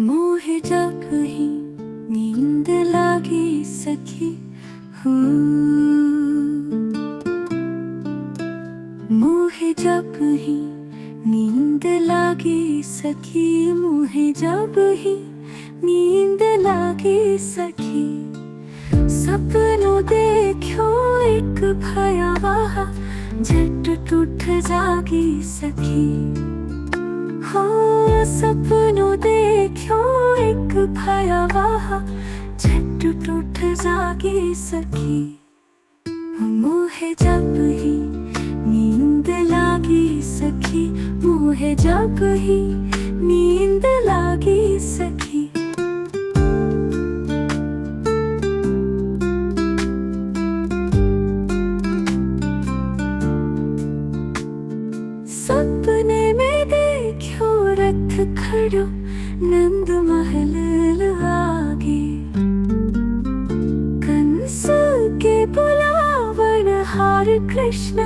मोहे जब ही नींद लागी सखी हूँ। मोहे जब ही नींद लागी सखी, मोहे जब ही नींद लागी सखी। सपनों देखो एक भयावह, झट टूट जागी सखी। हो सपनों देखो एक भयावह, झट टूट जागी सखी। मोहे जब ही नींद लागी सखी, मोहे जब ही नींद लागी सखी। सपने में देखो रथ खड़ो नंद महल आगे, कंस के बुलावन हार कृष्ण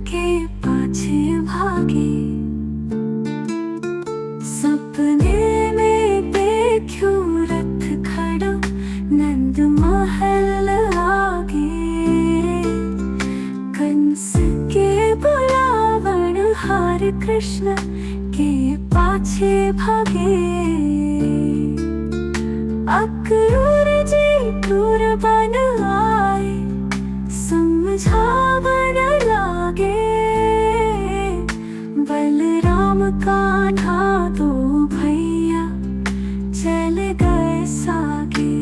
के पाछे भागे। सपने में देखो रथ खड़ो नंद महल आगे, कंस के बुलावन हार कृष्ण के पाछे भागे। अक्रूर जी क्रूर बन आए, समझावन लागे। बलराम कान्हा दो भैया चल गए सागे।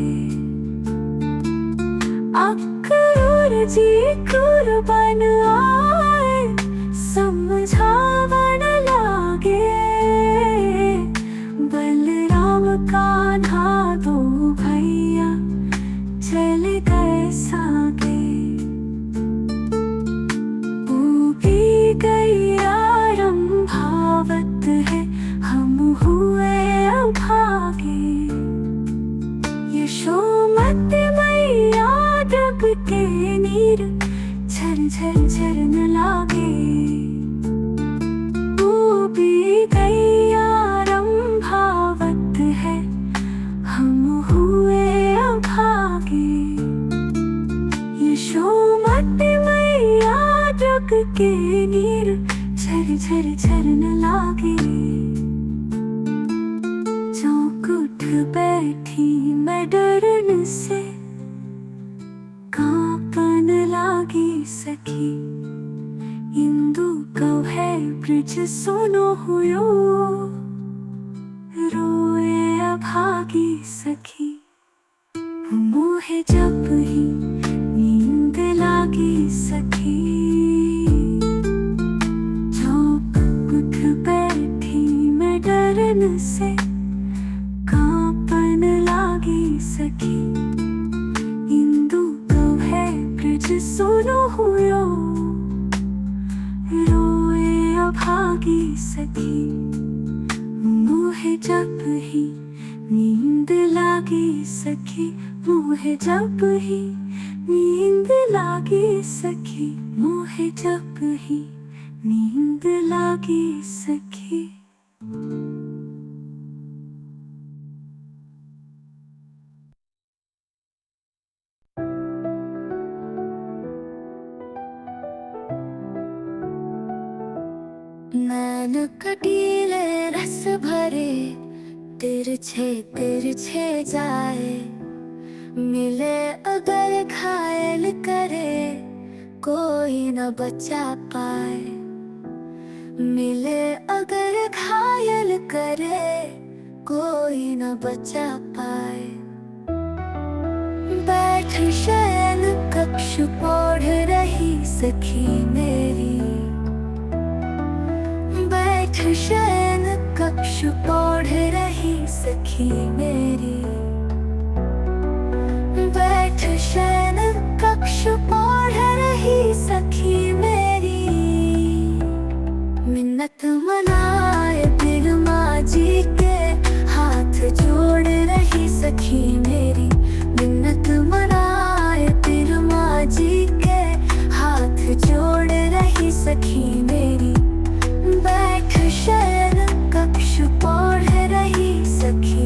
अक्रूर जी क्रूर बन आए, समझावन लागे। बलराम कान्हा दो भैया चल गए सागे। भी गई आरंभावत है, हम हुए अभागे। यशोमती मैया डूब के नीर झर झर झरन लागे। भी गई आरंभावत है, हम हुए अभागे। यशोमती मैया डूब के नीर झर झर झरन लागे। चौंक उठ बैठी मैं डरन से, कांपन लागी सखी। इंदु कहे ब्रज सुनो हुयो, रोए अभागी सखी। मोहे जब ही नींद लागी सखी, चौंक उठ बैठी मैं डरन से, कांपन लागी सखी। इंदु कहे ब्रज सुनो हुयो, रोए अभागी सखी। मोहे जब ही नींद लागी सखी, मोहे जब ही नींद लागी सखी। मोहे जब ही नींद लागी सखी। नैन कटीले रस भरे, तिरछे तिरछे जाए। मिले अगर घायल करे, कोई न बचा पाए। मिले अगर घायल करे, कोई न बचा पाए। बैठ शयन कक्ष ओढ़ रही सखी मेरी, बैठ शयन कक्ष ओढ़ रही सखी मेरी। बैठ शयन कक्ष ओढ़ रही सखी मेरी। मिन्नत मनाए बिन माँ जी के, हाथ जोड़ रही सखी मेरी। मिन्नत मनाए बिन माँ जी के, हाथ जोड़ रही सखी मेरी। बैठ शयन कक्ष ओढ़ रही सखी।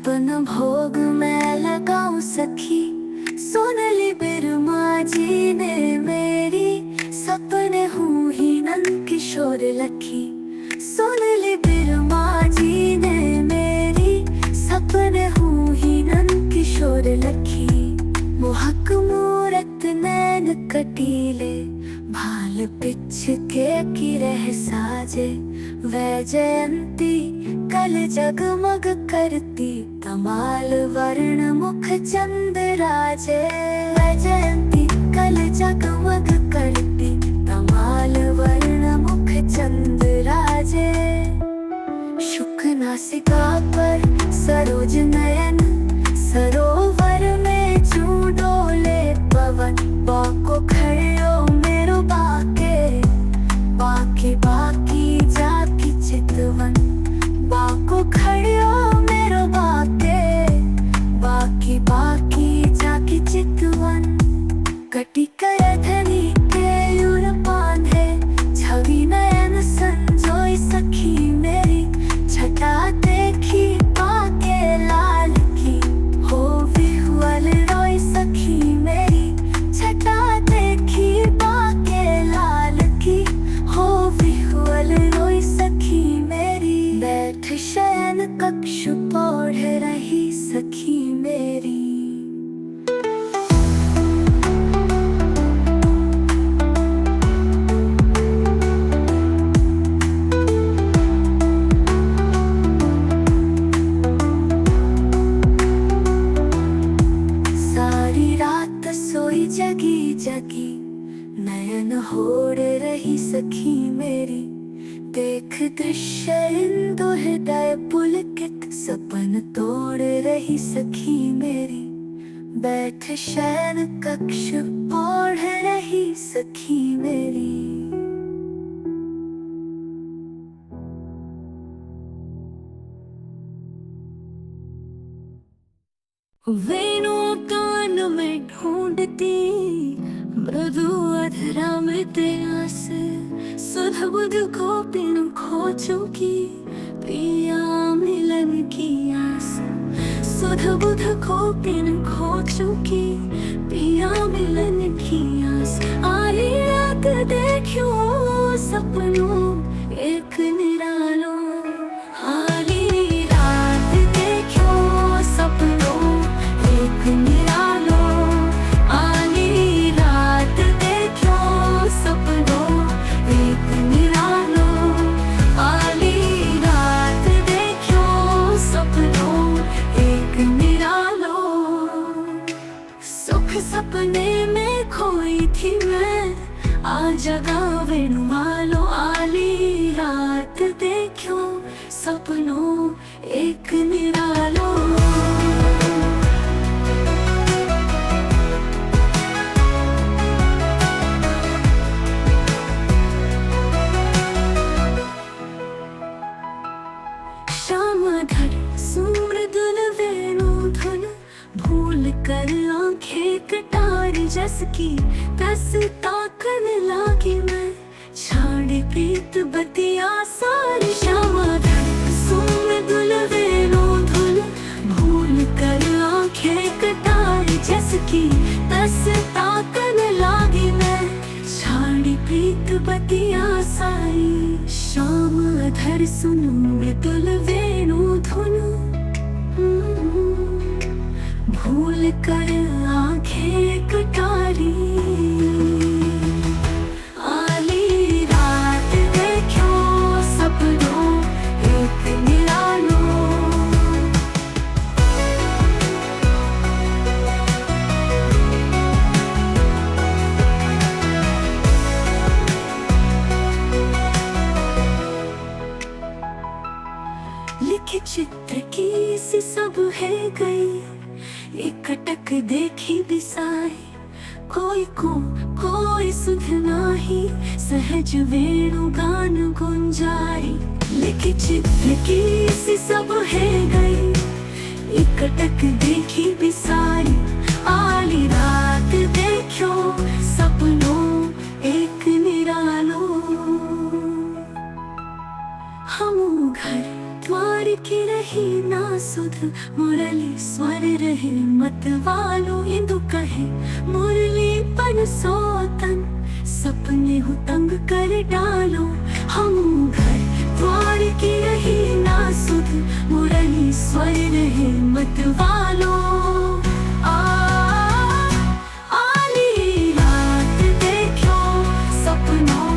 अपन भोग मैं लगाऊं सखी, सुन ली बिरमा जी ने मेरी, सपने हूँ ही नंद किशोर लखी। सुन ली बिरमा जी ने मेरी, सपने हूँ ही नंद किशोर लखी। मोहक मूरत नैन कटीले, भाल पिछ के की रह साजे। वैजयंती कल जगमग करती, कमाल वर्ण मुख चंद राजे। वैजयंती कल जगमग करती, कमाल वर्ण मुख चंद राजे। शुक नासिका पर सरोज नयन, सरोवर में जूं डोले पवन। बाको खड़ो मेरो बाके, बाकी बाकी जाकी चितवन। बाको खड़ो मेरो बाके, बाकी बाकी जाकी चितवन। कटी कर धनी के यूर बांधे, छवि नयन संजोई सखी मेरी। छटा देखी बाके लाल की, हो विह्वल रोई सखी मेरी। छटा देखी बाके लाल की, हो विह्वल रोई सखी मेरी। बैठ शयन कक्ष पौढ़ रही सखी मेरी। सारी रात सोई जगी जगी, नयन होड़ रही सखी मेरी। देख दृश्य इंदु हृदय पुलकित, सपन तोड़ रही सखी मेरी। बैठ शयन कक्ष पौढ़ रही सखी मेरी। वेणु कान में ढूंढती, मृदु अधरा में तेस। सुध बुध को पिन खो चुकी, पिया मिलन की आस। सुध बुध को पिन खो चुकी, पिया मिलन की आस। आई रात देखियो सपनों एक निरालो, आली रात देखियो सपनों एक निरालो। आली रात देखियो सपनों एक निरालो। आली रात देखियो सपनों एक निरालो। सुख सपने में खोई थी मैं, आ जगा वेणु मालो। आली रात देखियो सपनों एक निरालो। श्यामधर सुमृदुल वेणु धुन, भूल कर आंखें कटार जस की। तस ताकन लागी मैं, छाड़ी प्रीत बतिया सारी। श्यामधर सुमृदुल वेणु धुन, भूल कर आंखें कटार जस की। तस ताकन लागी मैं, छाड़ी प्रीत बतिया सारी। श्याम अधर सुनु मृदुल वेणु धुन, भूल कर आंखें कटारी। आली रात देखियो सपनों एक निरालो। लिखे चित्र की सी सब है गई, एकटक देखी बिसाई। कोई को कोई सुध नाही, सहज वेणु गान गुंजाई। लिखे चित्र की सी सब है गई, एकटक देखी बिसाई। आली रात देखियो सपनों एक निरालो। हम घर द्वार की रही ना सुध मुरली स्वर रहे मत वालो इंदु कहे मुरली पर सोतन सपने हो तंग कर डालो हम घर द्वार की रही ना सुध मुरली स्वर रहे मत वालो आली रात देखो सपनों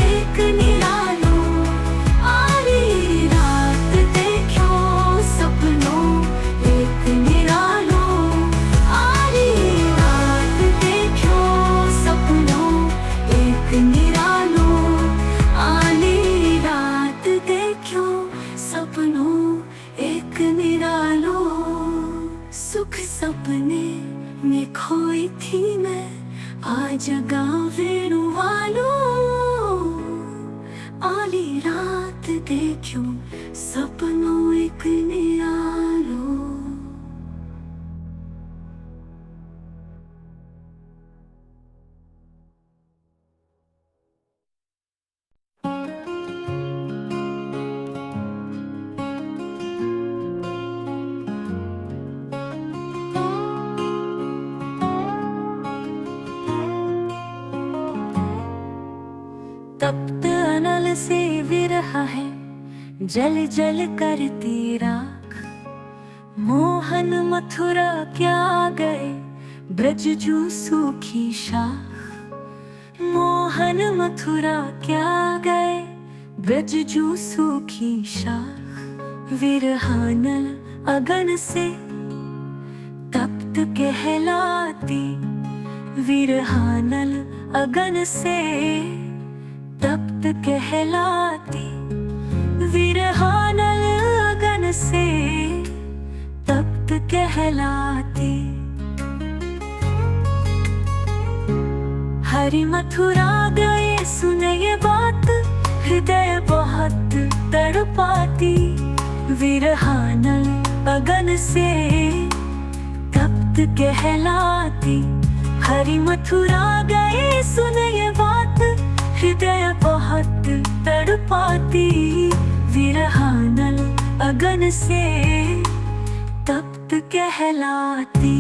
एक निरालो आली रात देखो सपनों एक निरालो आली रात देखो सपनों एक निरालो आली रात देखो सपनों एक निरालो सुख सपने में खोई थी मैं आज गाँव वालों आली रात देखो सपनों एक निरालो। तप्त अनल से विरह है जल जल करती राख मोहन मथुरा क्या गए ब्रज जू सूखी शाख मोहन मथुरा क्या गए ब्रज जू सूखी शाख विरहानल अगन से तप्त कहलाती विरहानल अगन से तप्त कहलाती विरहानल अगन से तप्त कहलाती हरि मथुरा गए सुने ये बात हृदय बहुत तड़पाती विरहानल अगन से तप्त कहलाती हरि मथुरा गए सुने ये बात हृदय बहुत तड़पाती विरहानल अगन से तप्त कहलाती।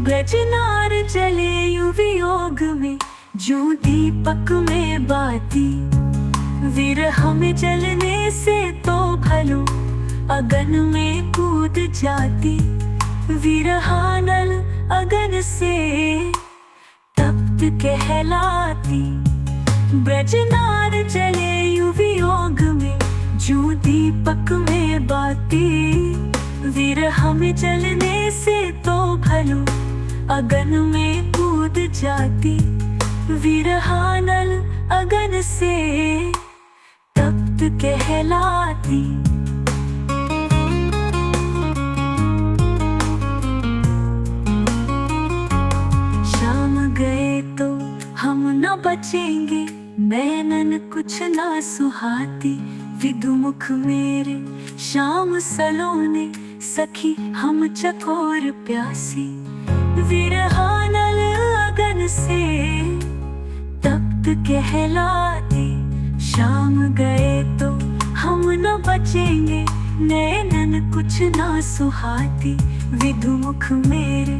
ब्रजनार जले युवियोग में जो दीपक में बाती विरह में जलने से तो भलो अगन में कूद जाती विरहानल अगन से तप्त कहलाती ब्रजनार जले युवियोग में जो दीपक में बाती विरह में जलने से तो भलो अगन में कूद जाती विरहानल अगन से तप्त कहलाती। गए तो हम न बचेंगे नैनन कुछ ना सुहाती विदुमुख मेरे शाम सलोने सखी हम चकोर प्यासी विरहानल अगन से तप्त कहलाती शाम गए तो हम न बचेंगे नैनन कुछ ना सुहाती विदुमुख मेरे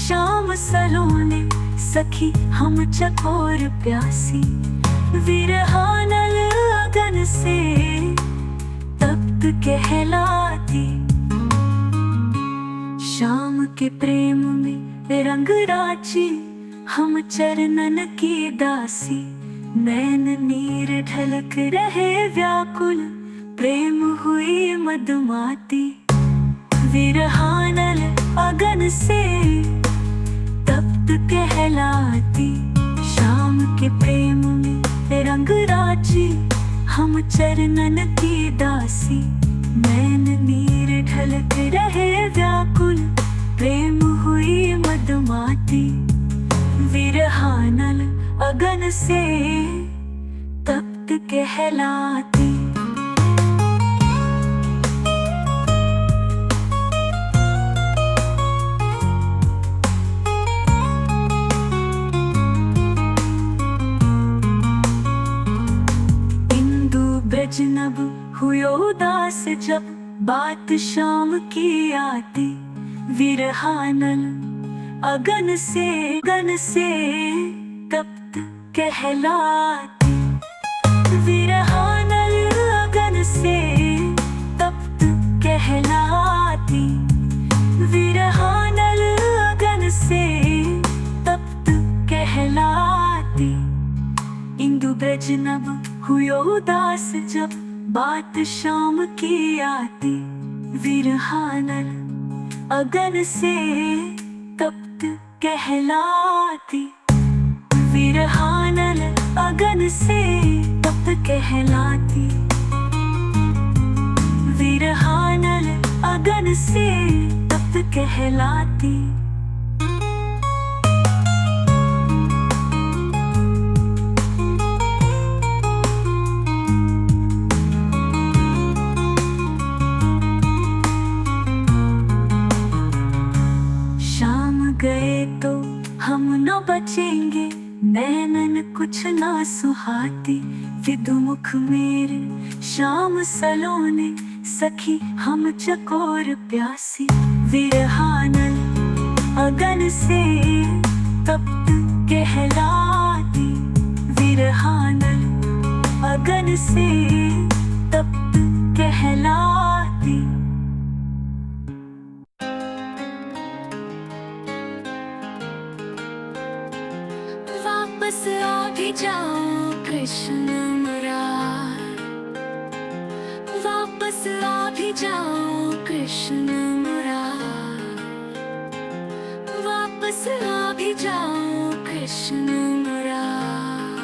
शाम सलोने सखी हम चकोर प्यासी विरहानल अगन से तप्त कहलाती शाम के प्रेम में रंग राची हम चरणन की दासी नैन नीर ढलक रहे व्याकुल प्रेम हुई मधुमाती विरहानल अगन से तप्त कहलाती शाम के प्रेम में रंग राची हम चरणन की दासी नैन नीर ढलक रहे व्याकुल प्रेम हुई मधुमाती विरहानल अगन से तप्त कहलाती। उदास जब बात शाम की आती, विरहानल अगन से तप्त कहलाती। विरहानल अगन से तप्त कहलाती। विरहानल अगन से तप्त कहलाती। इंदु ब्रज नभ हुयो उदास जब बात शाम की आती, विरहानल अगन से तप्त कहलाती। विरहानल अगन से तप्त कहलाती। विरहानल अगन से तप्त कहलाती। गए तो हम न बचेंगे, नैनन कुछ ना सुहाती। विदुमुख मेरे शाम सलोने, सखी हम चकोर प्यासी। विरहानल अगन से तप्त कहलाती। विरहानल अगन से तप्त कहलाती। वापस आ भी जाओ कृष्ण मुरार। वापस आ भी जाओ कृष्ण मुरार। वापस आ भी जाओ कृष्ण मुरार।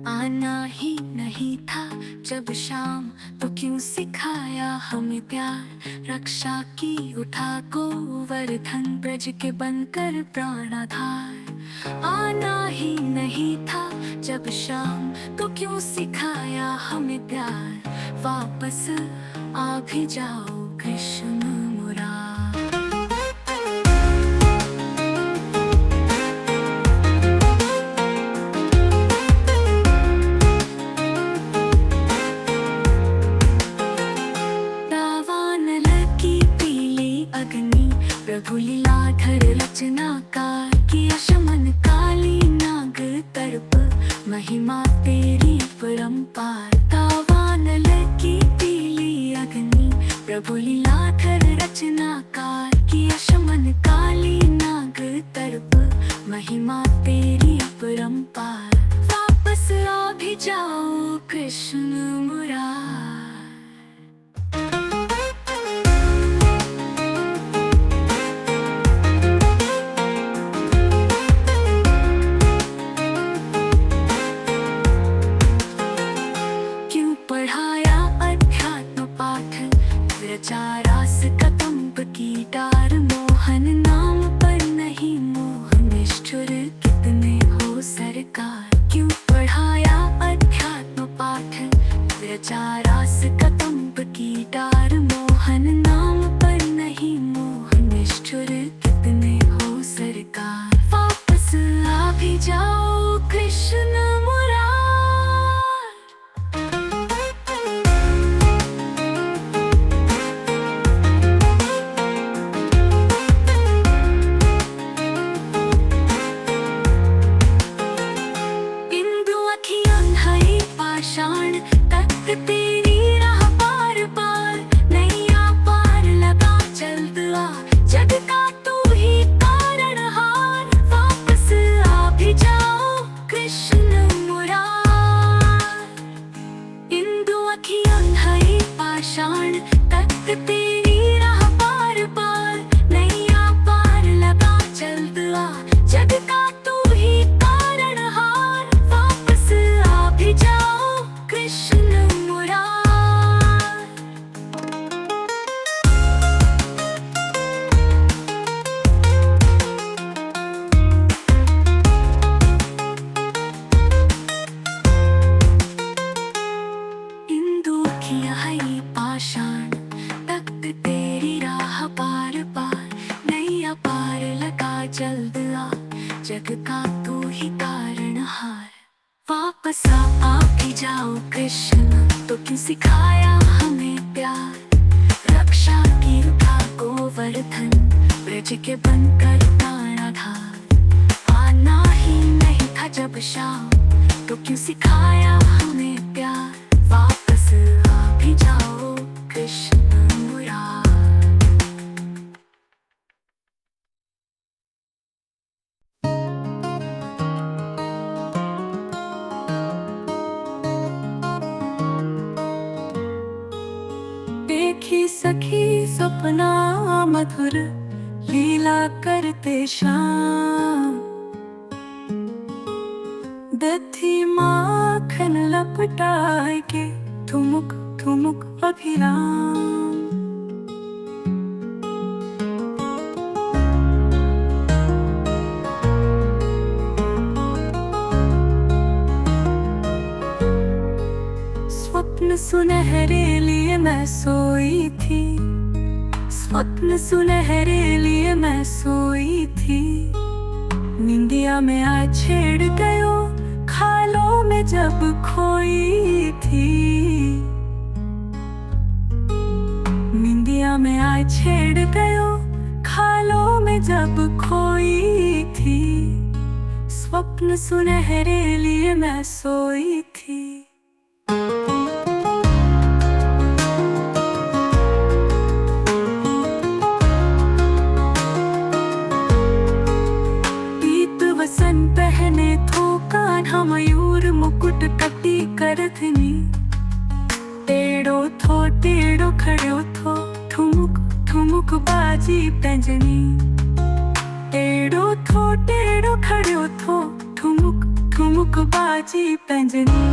आना ही नहीं था जब शाम, तो क्यों सिखाया हमें प्यार। रक्षा की उठा गोवर्धन, ब्रज के बनकर प्राणाधार। आना ही नहीं था जब शाम, तो क्यों सिखाया हमें प्यार। वापस आ भी जाओ कृष्ण मुरार। प्रभु लीलाधर रचनाकार, किया शमन काली नाग तर्प। महिमा तेरी परंपार। तावानल की पीली अग्नि, प्रभु लीलाधर रचनाकार। किया शमन काली नाग तर्प। महिमा तेरी परंपार। वापस आ भी जाओ कृष्ण मुरार। रास कदम्ब की डार, मोहन नाम पर नहीं मोह। निष्ठुर कितने हो सरकार, क्यों पढ़ाया अध्यात्म पाठ। रास कदम्ब की डार, मोहन नाम पर नहीं मोह। निष्ठुर कितने हो सरकार। वापस आ भी जाओ कृष्ण मुरार। तख्त तेरी राह पार पार, नैया पार लगा जल्द आ। जग का तू ही कारणहार। वापस आ भी जाओ कृष्ण मुरार। इंदु अखियाँ है पाषाण, तख्त तेरी राह पार पार। नैया पार लगा जल्द आ। जग का तू ही कारणहार। वापस आ भी जाओ कृष्ण मुरार। इंदु अखियाँ है पाषाण, तख्त तेरी राह पार पार। नैया पार लगा जल्द आ। जग का तू ही कारणहार। वापस आ भी जाओ कृष्ण। तो क्यों सिखाया हमें प्यार, रक्षा की था गोवर्धन, ब्रज के बनकर ताड़ाधार। आना ही नहीं था जब शाम, तो क्यों सिखाया हमें प्यार, वापस आ भी जाओ कृष्ण मुरार। देखी सखी सपना मधुर, लीला करते शाम, दधी माखन लपटाए के ठुमुक ठुमुक अभिराम। स्वप्न सुनहरे लिए मैं सोई थी, स्वप्न सुनहरे लिए मैं सोई थी, निंदिया में आ छेड़ गयो खालों में जब खोई थी। निंदिया में आ छेड़ गयो खालों में जब खोई थी, स्वप्न सुनहरे लिए मैं सोई थी। पहने थो कान्हा मयूर मुकुट कटी करथनी, टेढ़ो थो टेढ़ो खड़ो थो ठुमुक ठुमुक बाजी पैंजनी। टेढ़ो थो टेढ़ो खड़ो थो ठुमुक ठुमुक बाजी पैंजनी।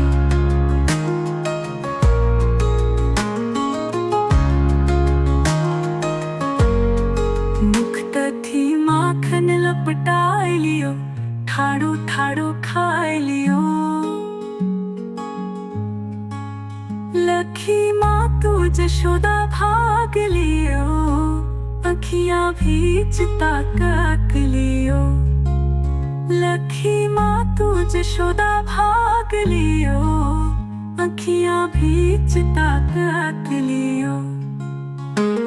मुख तथी माखन लपटाए लियो, ठाड़ो ठाड़ो खाए लियो। लखी माँ तू जशोदा भाग लियो, अखियाँ भीच ताक लियो। लखी माँ तू जशोदा भाग लियो, अखियाँ भीच ताक लियो।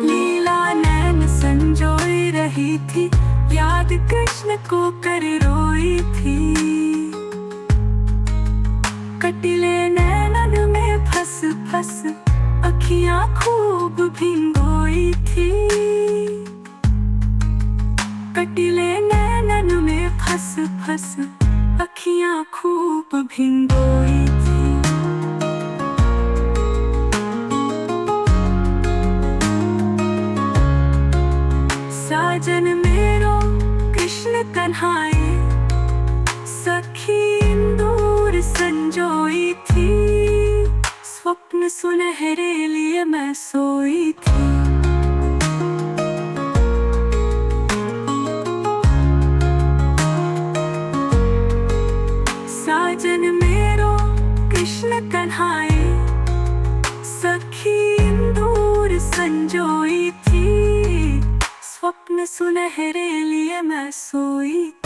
लीला नैन संजोई रही थी, याद कृष्ण को कर रोई थी। कटिले नैनन में फंस फंस अखियाँ खूब भिंगोई थी। कटिले नैनन में फंस फंस अखियाँ खूब भिंगोई थी। साजन मेरो कृष्ण कन्हाए, सखी इंदूर संजोई थी, स्वप्न सुनहरे लिए मैं सोई थी। साजन मेरो कृष्ण कन्हाए, सखी इंदूर संजोई थी, स्वप्न सुनहरे लिए मैं सोई थी।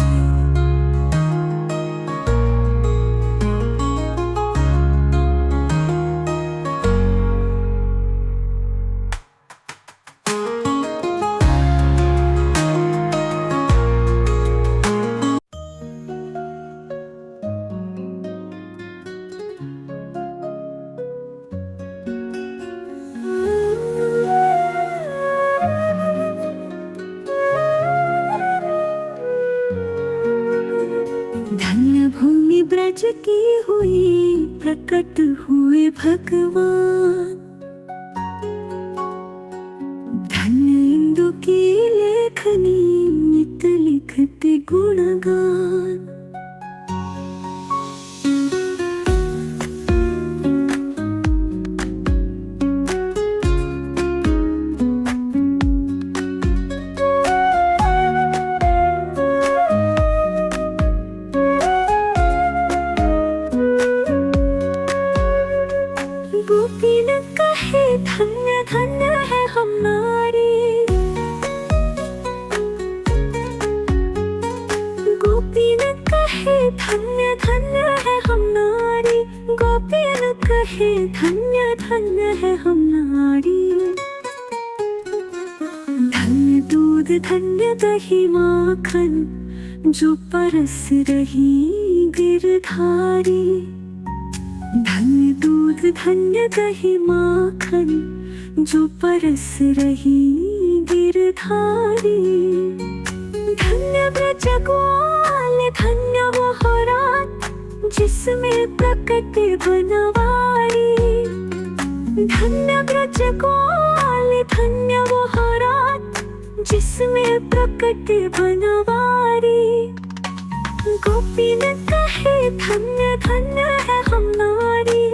ब्रज की हुई प्रकट हुए भगवान, धन्य इंदु की लेखनी नित लिखते गुणगान। धन्य धन्य है हम नारी, गोपी न कहे धन्य धन्य है हम नारी। गोपियन कहे धन्य धन्य है हम नारी। धन्य दूध धन्य दही माखन, जो परस रही गिरधारी। धन्य दूध धन्य दही माखन, जो परस रही गिरधारी। धन्य ब्रज ग्वाल धन्य वो रात, जिसमें प्रकट बनवारी। धन्य ब्रज ग्वाल धन्य वो रात, जिसमें प्रकट बनवारी। गोपीन कहे धन्य धन्य है हम नारी।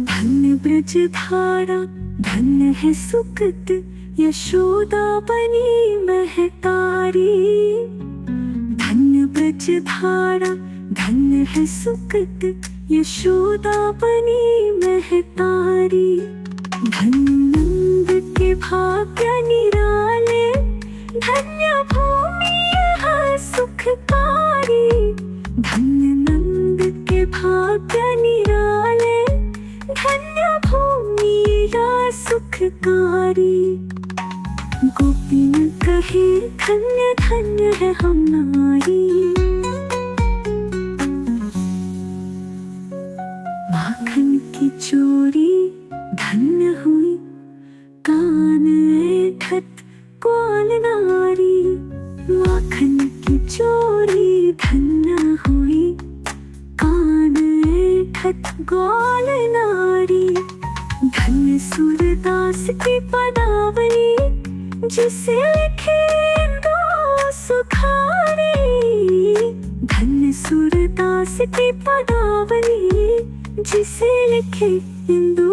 धन्य ब्रज धारा धन्य है सुकृत, यशोदा बनी महतारी। धन्य ब्रज धारा धन्य है सुकृत, यशोदा बनी महतारी। धन्य नंद के भाग्य निराले, धन्य भूमि यह सुखकारी। धन्य नंद के भाग्य निराले, धन्य भूमि यह सुखकारी। गोपीन कहे धन्य धन्य है हम नारी। माखन की चोरी धन्य हुई, कान ऐठत ग्वाल नारी। माखन की चोरी धन्य हुई, कान ऐठत ग्वाल नारी। धन्य सूरदास की पदावली, जिसे लिखे इंदु सुखारी। धन्य सूरदास की पदावली, जिसे लिखे इंदु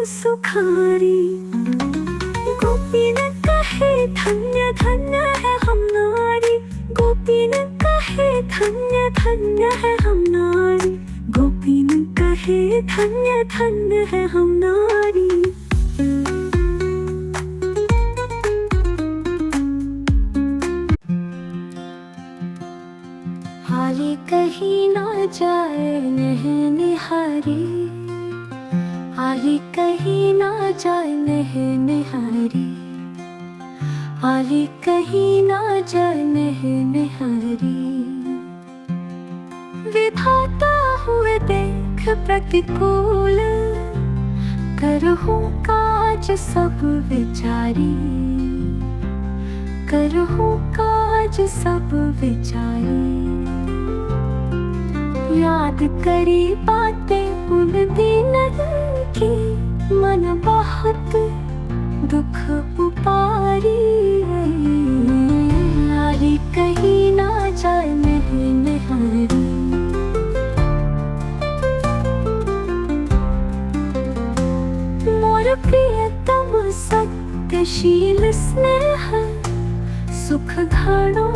सुखारी। गोपीन कहे धन्य धन्य है हम नारी। गोपीन कहे धन्य धन्य है हम नारी। गोपीन कहे धन्य धन्य है हम नारी। हाली कहीं ना जाए नहनिहारी। हाली कहीं ना जाए नहनिहारी। हाली कहीं ना जाए नहनिहारी। विधाता हुए देख प्रतिकूल, करहूं काज सब विचारी। करहूं काज सब विचारी। याद करी बातें उन दिनों की, मन बहुत दुख उपारी। हाली कहीं ना जाए नहनिहारी। मोर प्रियतम सत्यशील स्नेह, सुख घड़ो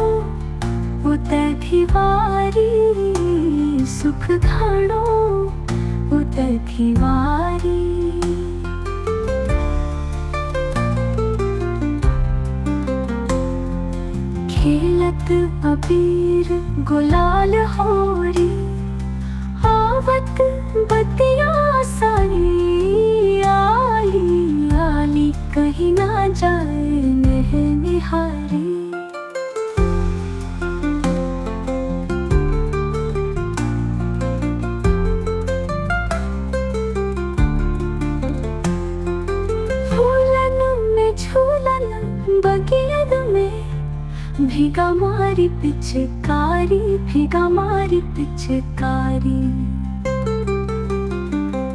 उतधिवारी। सुख घड़ो उतधिवारी। खेलत अबीर गुलाल होरी, आवत बतिया सारी। आली आली कहीं ना जाए नहनिहारी। बगियद में भिगा मारी पिचकारी। भिगा मारी पिचकारी।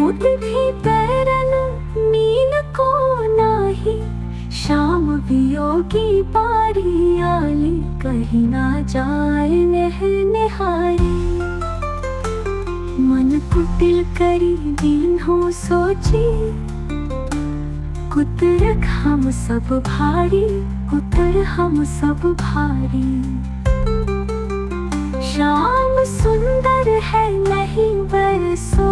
उतभी पैरन नीन को नाही, शाम वियोगी पारी। आली कहीं ना जाए नहनिहारी। मन कुटिल करी दीन हो सोची, कुतर हम सब भारी। कुतर हम सब भारी। शाम सुंदर है नहीं बरसो,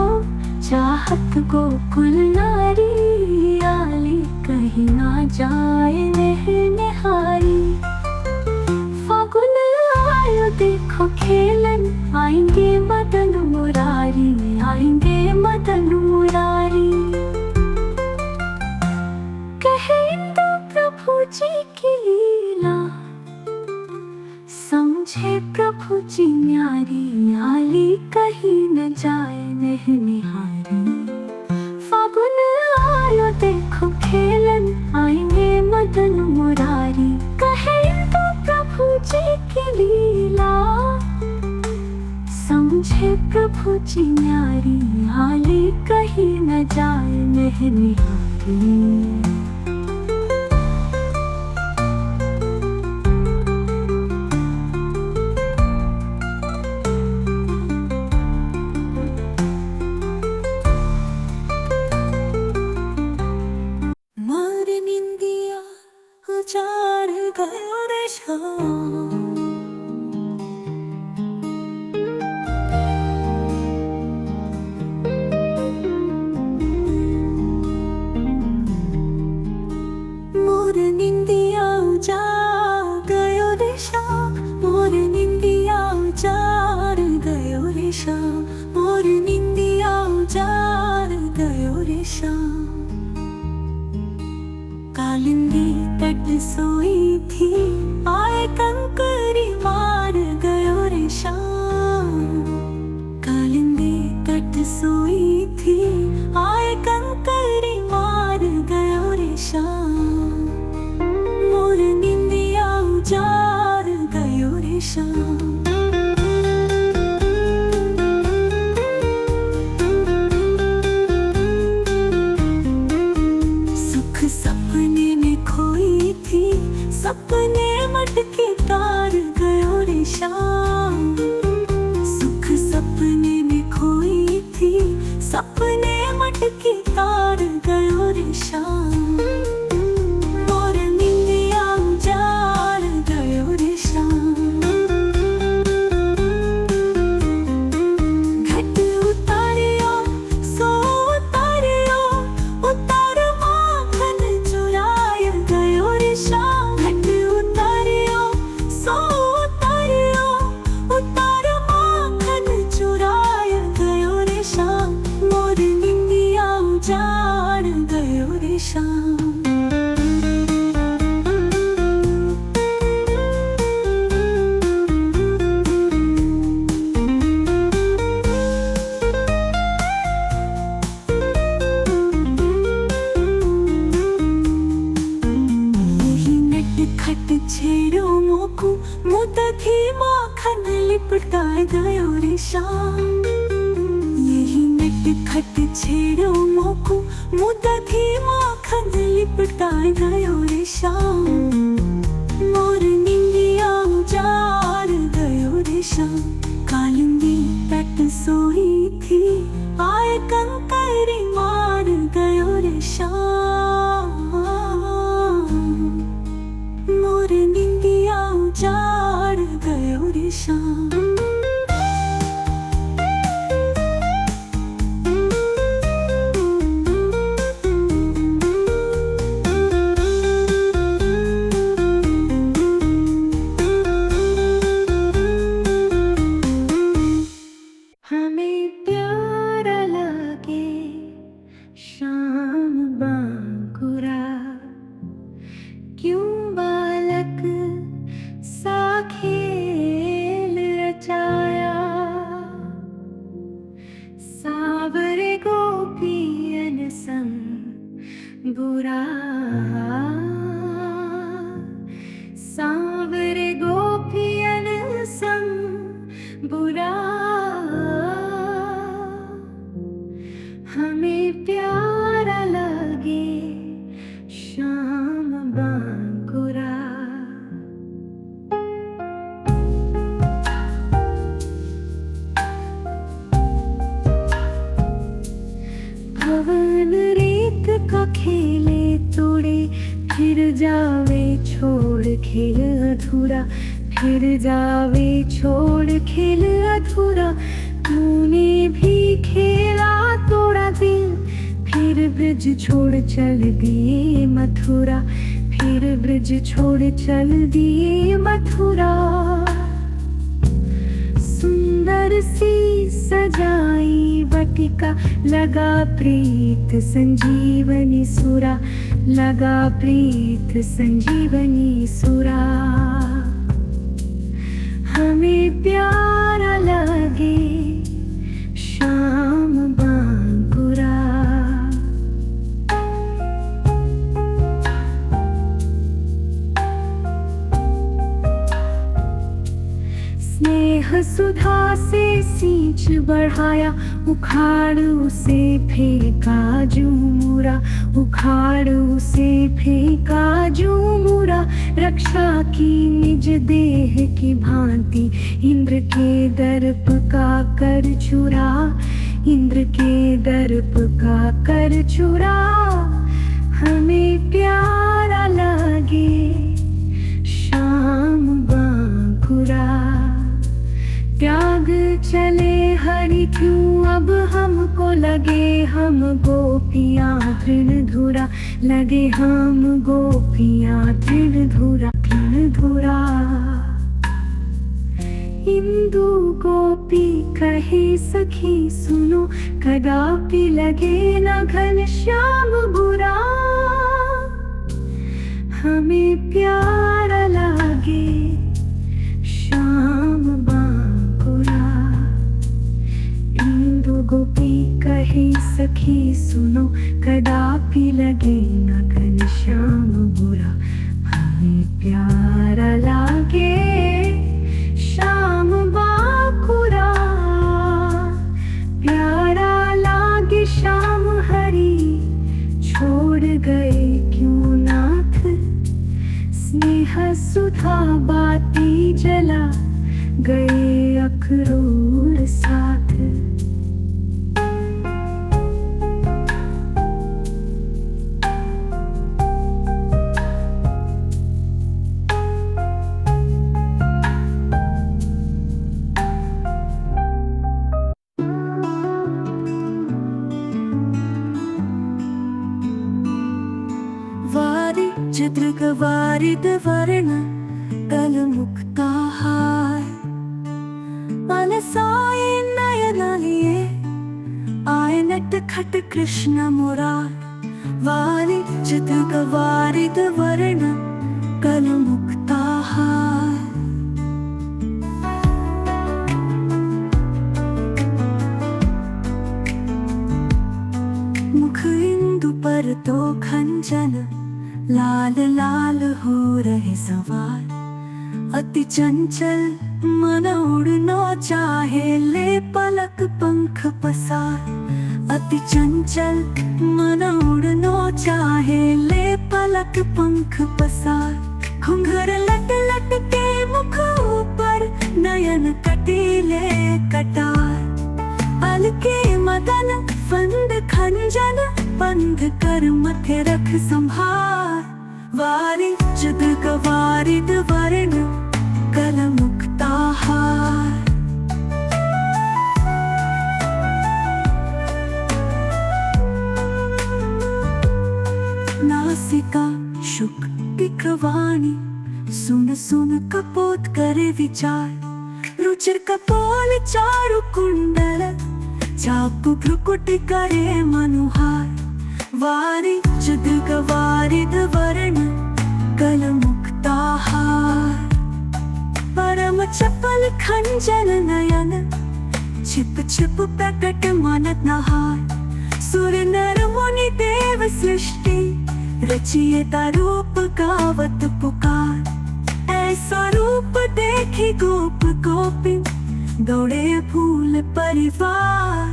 चाहत गोकुल नारी, आली कहीं ना जाए निहारी। फागुन आयो देखो खेलन, आएंगे मदन मुरारी, आएंगे मदन मुरारी। कहे इंदु प्रभु जी की लीला, समझे प्रभु जी न्यारी, आली कहीं न जाए निहारी। फागुन आयो देखो खेलन, आएंगे मदन मुरारी। कहे इंदु प्रभु जी की लीला, समझे प्रभु जी न्यारी, आली कहीं न जाए निहारी। उजाड़ गयो रे शाम, मोर निंदिया उजाड़ गयो रे शाम, मोर निंदिया उजाड़ गयो रे शाम, मोर निंदिया उजाड़ गयो रे शाम। कालिंदी तट सोई थी, आए कंकरी मार गयो रे शाम। कालिंदी तट सोई थी, आए कंकरी मार गयो रे शाम। मोर निंदिया उजाड़ गयो रे शाम। सपने मटके तार गयो रे शाम, सुख सपने में खोई थी, सपने मटके तार गयो रे शाम। मोर निंदिया उजाड़ गयो रे शाम। घट उतारियो सो उतारियो, उतार माखन चुराय गयो रे शाम। उजाड़ गयो रे शाम। यही नट खट छेड़ो मोकू, मुद्दा थी माखन लिपटा गयो रे शाम। यही नट खट छेड़ो मोकू, मुद्दा थी माखन लिपटा गयो रे शाम। मोर निंदिया उजाड़ गयो रे शाम। कालिंदी तट सोई थी, आए कंकरी मार गयो रे शाम। मोर निंदिया उजाड़ गयो रे शाम। बुरा सांवरे गोपियन संग बुरा, हमें प्यारा लगे शाम बांकुरा। भवन रेत का खेले तोड़े, फिर जावे छोड़ खेल अधूरा, फिर जावे छोड़ खेल अधूरा। तूने भी खेला तोड़ा ब्रिज छोड़ चल दिए मथुरा, फिर ब्रिज छोड़ चल दिए मथुरा। सुंदर सी सजाई वाटिका, लगा प्रीत संजीवनी सुरा, लगा प्रीत संजीवनी सुरा। हमें प्यारा लगे श्याम बांकुरा। स्नेह सुधा से सींच बढ़ाया, उखाड़ उसे फेंका झूमुरा, उखाड़ उसे फेंका झूमुरा। रक्षा की निज देह की भांति, इंद्र के दर्प का कर छुरा, इंद्र के दर्प का कर छुरा। हमें प्यारा लगे श्याम बांकुरा। त्याग चले हरि क्यों अब हमको, लगे हम गोपियाँ तृणधुरा, लगे हम गोपियाँ तृणधुरा तृणधुरा। इंदु गोपी कहे सखी सुनो, कदापि लगे न घनश्याम बुरा। हमें प्यारा लगे श्याम बांकुरा। इंदु गोपी कहे सखी सुनो, कदापि लगे न घनश्याम बुरा। हमें प्यारा लगे श्याम बांकुरा। प्यारा लागे श्याम हरि, छोड़ गए क्यों नाथ। स्नेह सुधा बाती जला, गए अक्रूर साथ। वारिद वर्ण कल मुक्ताहार, मनसाए नयनालिए आए नट खट कृष्ण मुरार। वारिद वर्ण कल मुक्ताहार। मुख इंदु पर तो खंजन, लाल लाल हो रहे सवार। अति चंचल मन उड़ना चाहे, ले पलक पंख पसार। अति चंचल मन उड़ना चाहे, ले पलक पंख पसार। घुंघर लट लट के मुख ऊपर, नयन कटीले कटार। अलके मदन फंद खंजन, बंध कर मथे रख संभार। वारिद वर्ण कल मुक्ताहार। नासिका शुक पिकवाणी, सुन सुन कपोत करे विचार। रुचिर कपोल चारु कुंडल, चाप भ्रुकुट करे मनुहार। वारिद वर्ण कल मुक्ताहार। परम चपल खंजन नयन, छिप छिप प्रकट मानत नहार। सुर नर मुनि देव सृष्टि, रचियता रूप गावत पुकार। ऐसा रूप देखी गोप गोपिन, दौड़े फूल परिवार।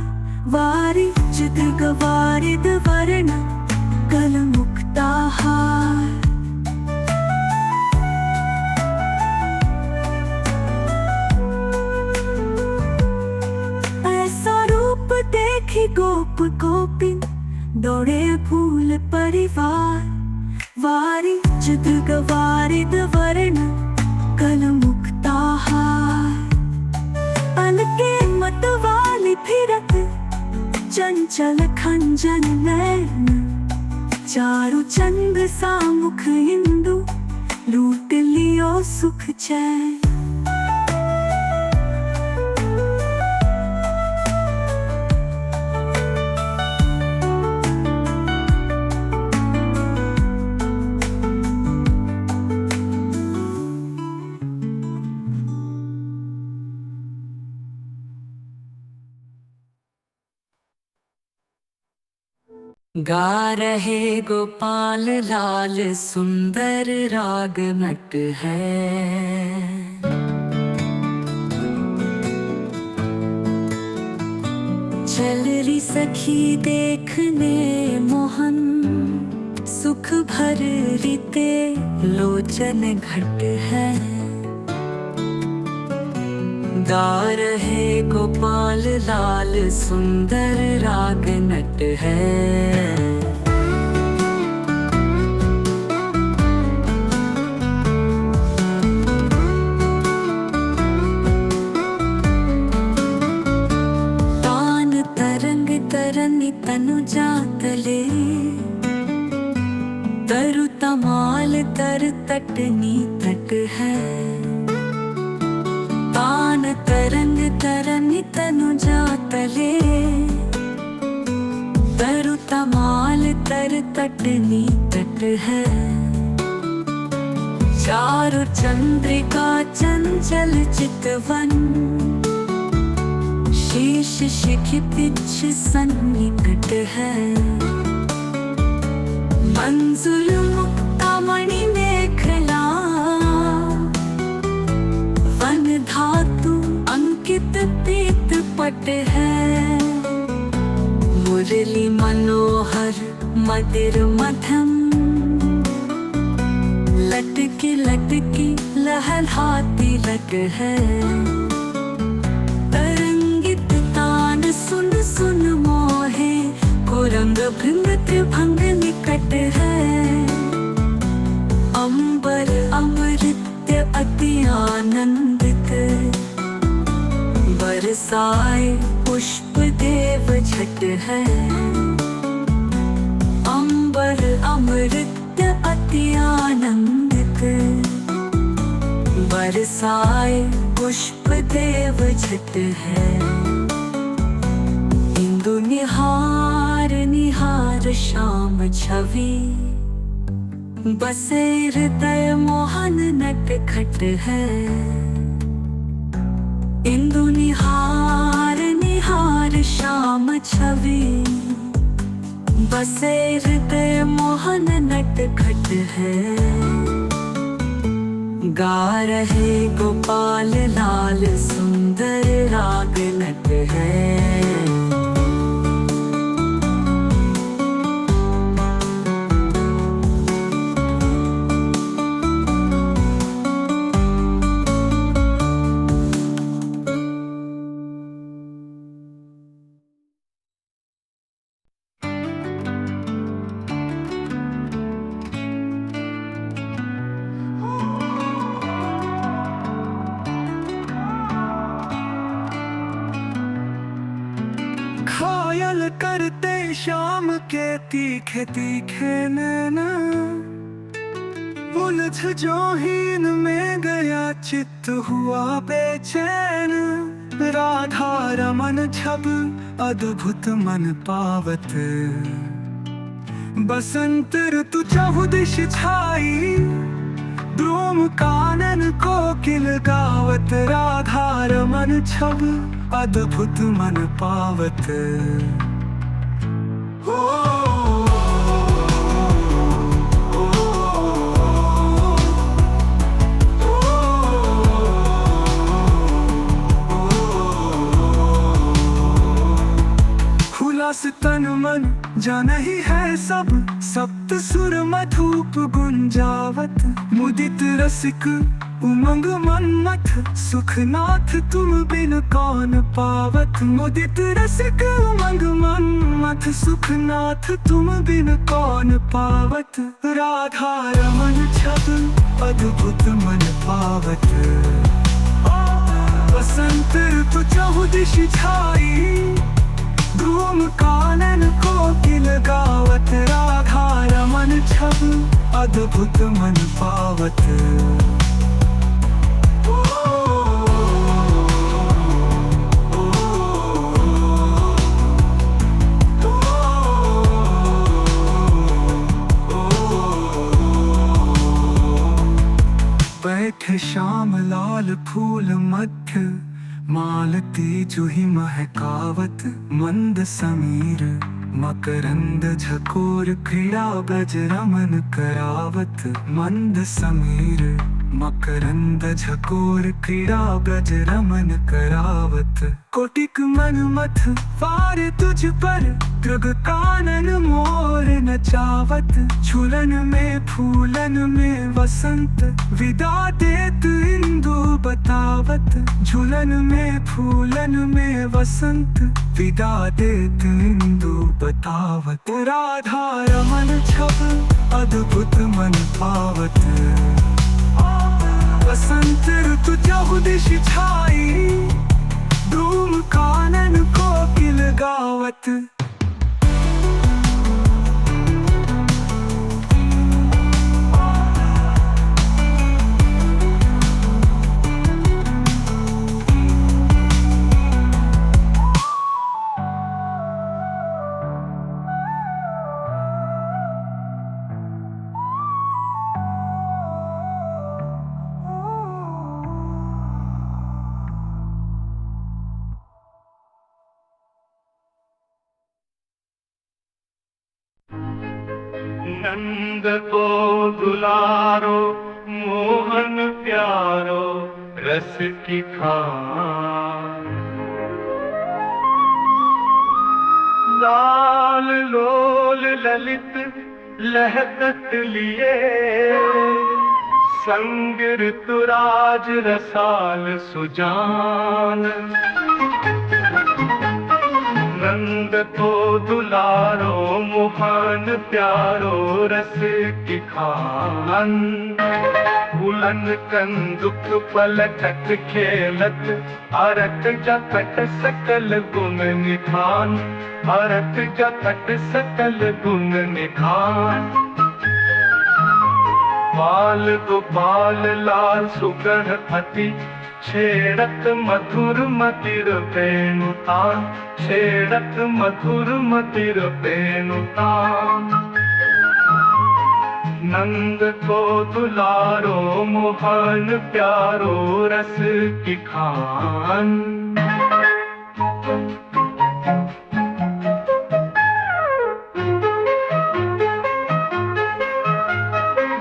वारिद वर्ण कल मुक्ताहार। ऐसा रूप देखी गोप गोपिन, दौड़े फूल परिवार। वारिद वर्ण कल मुक्ताहार। अलके मत वाली फिरत, चंचल खंजन नैन, चारु चंद सा मुख इंदु, लूट लियो सुख चैन। गा रहे गोपाल लाल सुंदर राग नट है। चल रही सखी देखने मोहन, सुख भर रीते लोचन घट है। गा रहे गोपाल लाल सुंदर राग नट है। तान तरंग तरनी तनु जातले, तरु तमाल तर तटनी तट है। तान तरंग तरनी तनु जातले, तरु तमाल तर तटनी तट है। चारु चंद्रिका चंचल चितवन, शीश शिखिपिच सन्निकट है। मंजुल मुक्तामणि मेखला, वन धातु अंकित पीत पट है। मुरली मनोहर मदिर मध्यम, लटकी लटकी लहलहाती लट है। तरंगित तान सुन सुन मोहे, को रंग भृंग त्रिभंग निकट है। अंबर अमृत अति आनंदित, बरसाए पुष्प देव झट है। अंबर अमृत अति आनंदित, बरसाए पुष्प देव झट है। इंदु निहार निहार श्याम छवि, बसे हृदय मोहन नट खट है। इंदु निहार निहार श्याम छवि, बसे हृदय मोहन नट खट है। गा रहे गोपाल लाल सुंदर राग नट है। घायल करते शाम के तीखे तीखे नैना, उलझ जो हीन में गया चित्त हुआ बेचैन। राधा रमन छब अद्भुत मन पावत, बसंत ऋतु चहुदिश छाई। द्रोम कानन कोकिल गावत, राधा रमन छब अद्भुत मन पावत। हुलास तन मन जानही है सब, सप्त सुर मधुप गुंजावत। मुदित रसिक उमंग मन्मथ, सुखनाथ तुम बिन कौन पावत। मुदित रसिक उमंग मन्मथ, सुखनाथ तुम बिन कौन पावत। राधा रमन छब अद्भुत मन पावत, बसंत ऋतु चहुदिश छाई। धूम कानन कोकिल गावत, राधा रमन छब अद्भुत मन पावत। बैठे श्याम लाल फूल मध्य, मालती जूही महकावत। मंद समीर मकरंद झकोर, क्रीड़ा ब्रज रमन करावत। मंद समीर मकरंद झकोर, क्रीड़ा ब्रज रमन करावत। कोटिक मन मथ वार तुझ पर, गग कानन मोर नचावत। झूलन में फूलन में वसंत, विदा देत इंदु बतावत। झूलन में फूलन में वसंत, विदा देत इंदु बतावत। राधा रमन छब अद्भुत मन पावत। बसंत ऋतु जब दिश छाई, धूम कानन कोकिल गावत। नंद को दुलारो मोहन प्यारो, रस की खान। लाल लोल ललित लहकत लिए, संग ऋतुराज रसाल सुजान। नंद को दुलारो मोहन प्यारो, रस की खान। बुलन कंदुक पलटत खेलत, अरट जपट सकल गुण निधान। अरट जपट सकल गुण निधान। बाल गोपाल लाल सुगढ़पति, छेड़त मधुर मतिर वेणुतान। छेड़त मधुर मतिर वेणुतान। नंद को दुलारो मोहन प्यारो, रस की खान।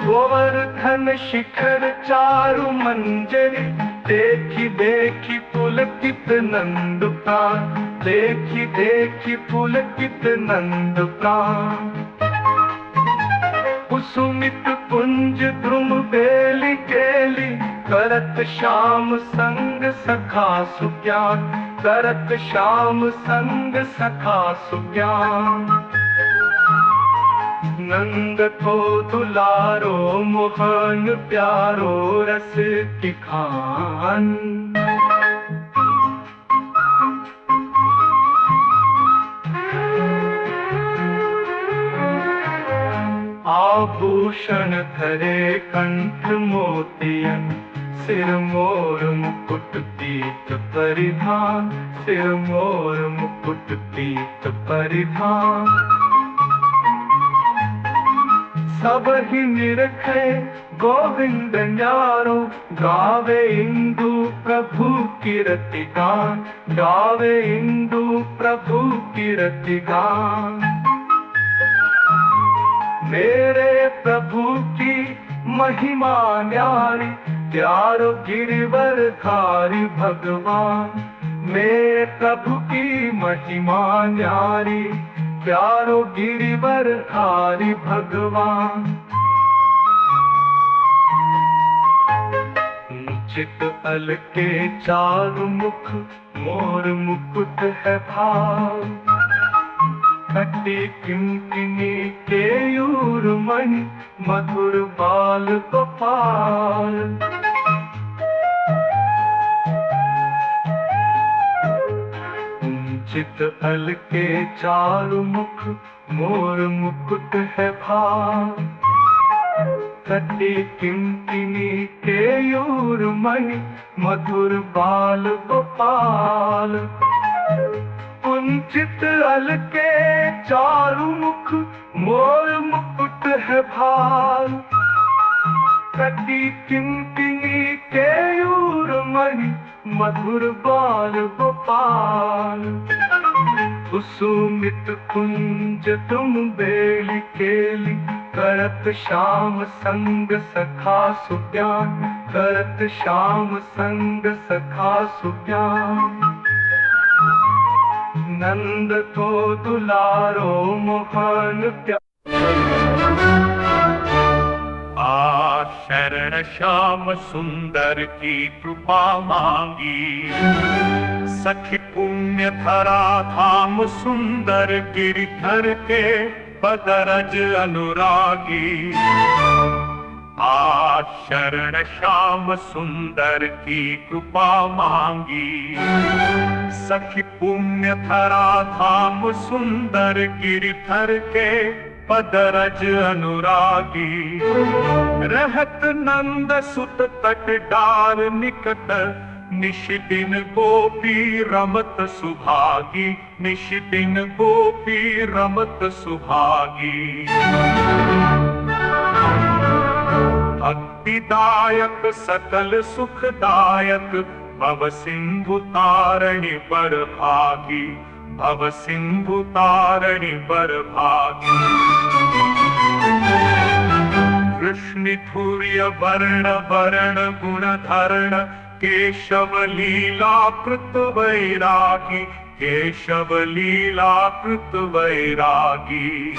गोवर्धन शिखर चारु मंजरी, देखी देखी पुलकित नंदुकान। देखी देखी पुलकित नंदुकान। कुसुमित कुंज ध्रुम बेली केली, करत श्याम संग सखा सुज्ञान। करत श्याम संग सखा सुज्ञान। नंद को दुलारो मोहन प्यारो, रस की खान। आभूषण धरे कंठ मोतियन, सिर मोर मुकुट पीत परिधान। सिर मोर मुकुट पीत परिधान। सब ही निरखे गोविंद न्यारो, गावे इंदु प्रभु कीर्ति गान। गावे इंदु प्रभु कीर्ति गान। मेरे प्रभु की महिमा न्यारी, प्यारो गिरिवर धारी भगवान। मेरे प्रभु की महिमा न्यारी, प्यारो गिरिवर धारी भगवान। चित अल के चारु मुख, मोर मुकुट है भाव। कटी किंकिनी केयूर मणि, मधुर बाल गोपाल। कुंचित अलके चारु मुख, मोर मुकुट है भाव। कटी किंकिनी केयूर मणि, मधुर बाल गोपाल। कुंचित अलके चारु मुख, मोर मुकुट है भाल। कटी किंकिनी केयूर मणि, मधुर बाल गोपाल। कुसुमित कुंज तुम बेली केली, करत श्याम संग सखा सुज्ञान। करत श्याम संग सखा सुज्ञान। नंद तो दुलारो मोहन प्यार। शरण श्याम सुंदर की कृपा मांगी। सखी पुण्य धरा धाम सुंदर, गिरिधर के पदरज अनुरागी। शरण श्याम सुंदर की कृपा मांगी। सखी पुण्य धरा धाम सुंदर, गिरिधर के पदरज अनुरागी। रहत नंद सुत तट डार निकट, निश दिन गोपी रमत सुभागी। निश दिन गोपी रमत सुभागी। भक्तिदायक सकल सुखदायक, भव सिंधु तारिणी पर भागी। भव सिंधु तारिणी पर भागी। कृष्ण तुर्य वर्ण वर्ण गुण धरण, केशव लीला कृत वैरागी। केशव लीला कृत वैरागी।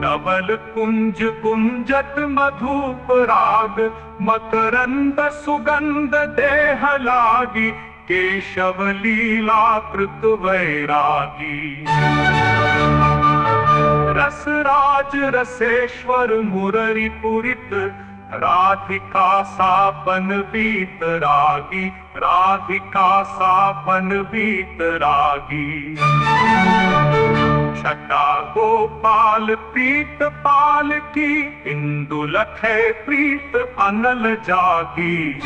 नवल कुंज कुंजत मधुप राग, मकरंद सुगंध देह लागी। केशव लीला कृत वैरागी। रसराज रसेश्वर मुररी पुरित, राधिका सापन बीत रागी। राधिका सापन बीत रागी। छटा गोपाल प्रीत पाल की, इंदु लखे प्रीत अनल जागी।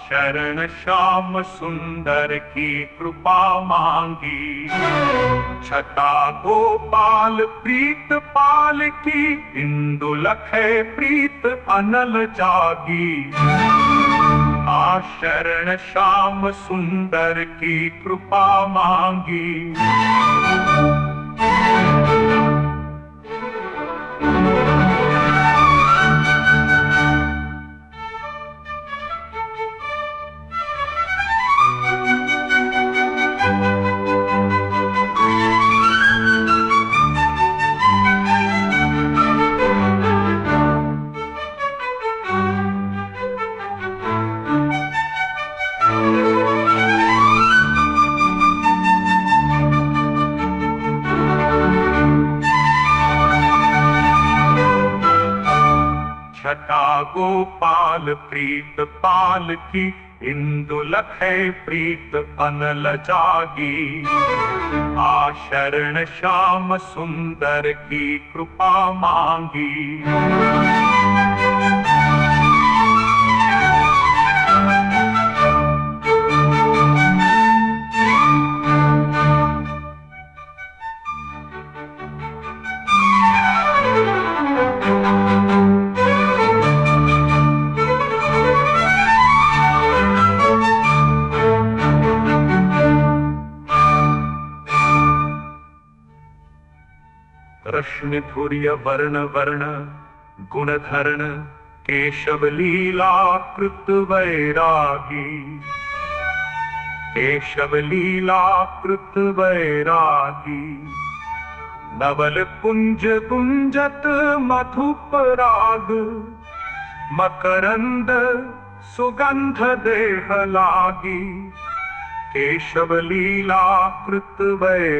शरण श्याम सुंदर की कृपा मांगी। छटा गोपाल प्रीत पाल की, इंदु लखे प्रीत अनल जागी। शरण श्याम सुंदर की कृपा मांगी। छटा गोपाल प्रीत पाल की, इंदु लखे प्रीत अनल जागी। शरण श्याम सुंदर की कृपा मांगी। कृष्ण तुर्य वर्ण वर्ण गुण धरण, केशव लीला कृत वैरागी। केशव लीला कृत वैरागी। नवल कुंज कुंजत मधुप राग, मकरंद सुगंध देह लागी। केशव लीला कृत वैरागी।